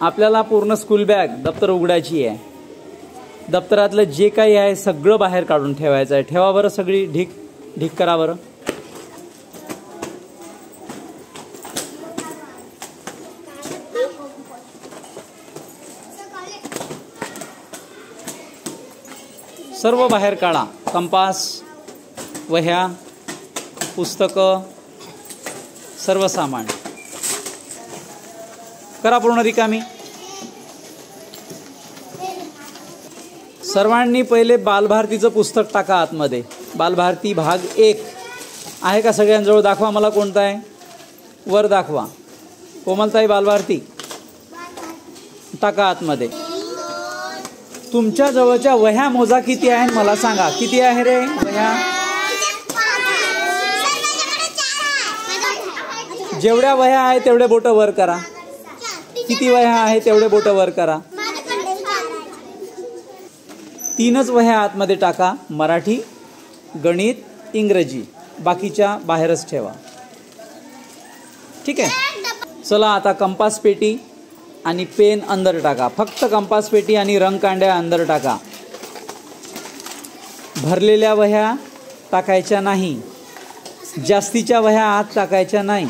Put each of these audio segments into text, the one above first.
आपल्याला पूर्ण school bag दप्तर उघडायची आहे. दप्तरातलं जे काही आहे सगळं बाहेर काढून ठेवायचं आहे. ठेवा बरं, सगळी ढीक करा बरं. सर्व बाहेर काढा. कंपास, वह्या, पुस्तकं, सर्व सामान करा पूर्ण रिकामी. सर्वांनी पहिले बालभारतीचं पुस्तक टाका आतमध्ये. बालभारती भाग 1 आहे का सगळ्यांजवळ? दाखवा मला कोणतं आहे, वर दाखवा. कोमलताई बालभारती टाका आतमध्ये. तुमच्या जवळच्या वह्या मोजा किती आहे मला सांगा. किती आहे रे वह्या? जेवढ्या वह्या आहे तेवढे बोटं वर करा. किती वह्या आहे तेवढे बोटं वर करा. 3च वह्या आतमध्ये टाका. मराठी, गणित, इंग्रजी. बाकीच्या बाहेरच ठेवा. ठीक आहे. चला आता कंपास पेटी आणि पेन अंदर टाका. फक्त कंपास पेटी आणि रंगकांड्या अंदर टाका. भरलेल्या वह्या टाकायच्या नाही. जास्तीच्या वह्या आत टाकायच्या नाही.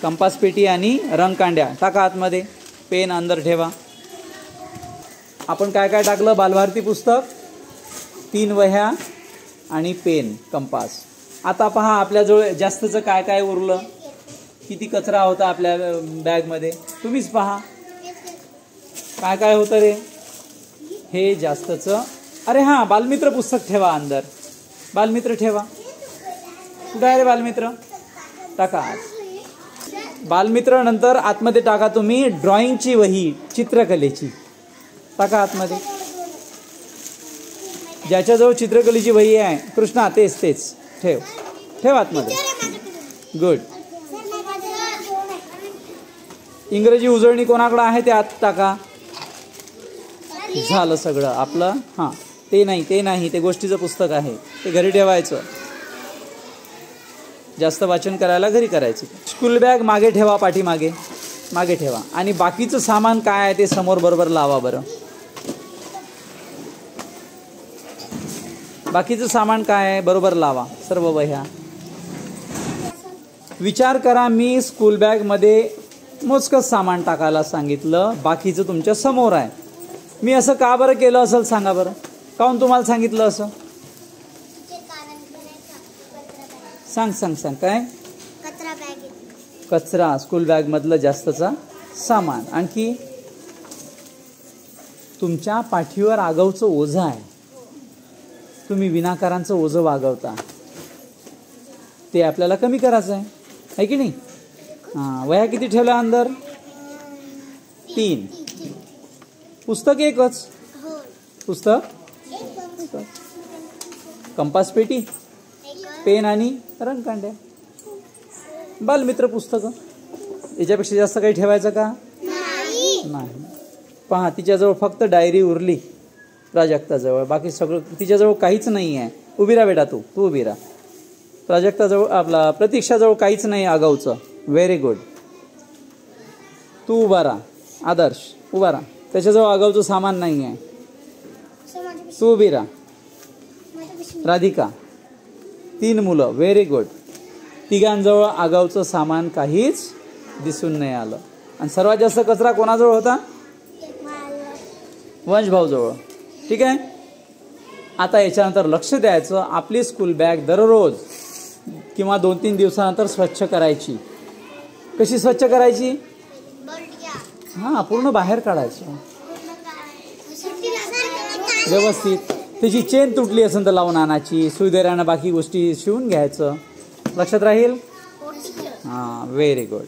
कंपास पेटी आणि रंगकांड्या टाका आतमध्ये. पेन अंदर ठेवा. आपण काय काय टाकलं? बालभारती पुस्तक, 3 वह्या आणि पेन, कंपास. आता पहा आपल्याजवळ जास्तचं काय काय उरलं. किती कचरा होता आपल्या बॅगमध्ये तुम्हीच पहा. काय काय होतं रे? हे जास्तचं. अरे हां, बालमित्र पुस्तक ठेवा अंदर. बालमित्र ठेवा. कुठं आहे रे बालमित्र? टाका. बालमित्र नंतर आतमध्ये टाका तुम्ही ड्रॉइंगची वही, चित्रकलेची. टाका आतमध्ये. ज्याच्याजवळ चित्रकलेची वही आहे, कृष्णा तेच ठेव आतमध्ये. गुड. इंग्रजी उजळणी कोणाकडे आहे ते आत टाका. झालं सगळं आपलं. हां, ते नाही, ते गोष्टीचं पुस्तक आहे, ते घरी ठेवायचं. जास्त वाचन करायला घरी करायचं. स्कूल बॅग मागे ठेवा, पाठीमागे मागे ठेवा. आणि बाकीचं सामान काय आहे ते समोर बरोबर लावा बरं. बाकीचं सामान काय आहे बरोबर लावा. सर्व वह्या. विचार करा, मी स्कूल बॅगमध्ये मोजकंच सामान टाकायला सांगितलं, बाकीचं तुमच्या समोर आहे. मी असं का बरं केलं असेल सांगा बरं. काहून तुम्हाला सांगितलं असं? सांग काय? कचरा स्कूल बॅग मधलं जास्तचा सामान. आणखी तुमच्या पाठीवर आगाऊचं ओझं आहे. तुम्ही विनाकारांचं ओझं वागवता. ते आपल्याला कमी करायचं आहे की नाही? हां. वह्या किती ठेवल्या अंदर? 3. पुस्तक 1च. पुस्तक, कंपास पेटी, पेन आणि रंगकांड्या. बालमित्र पुस्तकं. याच्यापेक्षा जास्त काही ठेवायचं का? नाही. पहा, तिच्याजवळ फक्त डायरी उरली प्राजक्ताजवळ. बाकी सगळं तिच्याजवळ काहीच नाही आहे. उभी राहा बेटा, तू उभी राहा. प्राजक्ताजवळ, आपला प्रतीक्षाजवळ काहीच नाही आगाऊचं. Very good. तू उभा राहा. आदर्श उभा राहा. त्याच्याजवळ आगाऊचं सामान नाही आहे. तू उभी राहा. राधिका. 3 मुलं. Very good. तिघांजवळ आगाऊचं सामान काहीच दिसून नाही आलं. आणि सर्वात जास्त कचरा कोणाजवळ होता? वंश भाऊजवळ. ठीक आहे. आता याच्यानंतर लक्ष द्यायचं. आपली स्कूल बॅग दररोज किंवा 2-3 दिवसानंतर स्वच्छ करायची. कशी स्वच्छ करायची? हां, पूर्ण बाहेर काढायचं व्यवस्थित. त्याची चेन तुटली असेल तर लावून आणायची. सुईदरानं बाकी गोष्टी शिवून घ्यायचं. लक्षात राहील? हां, व्हेरी गुड.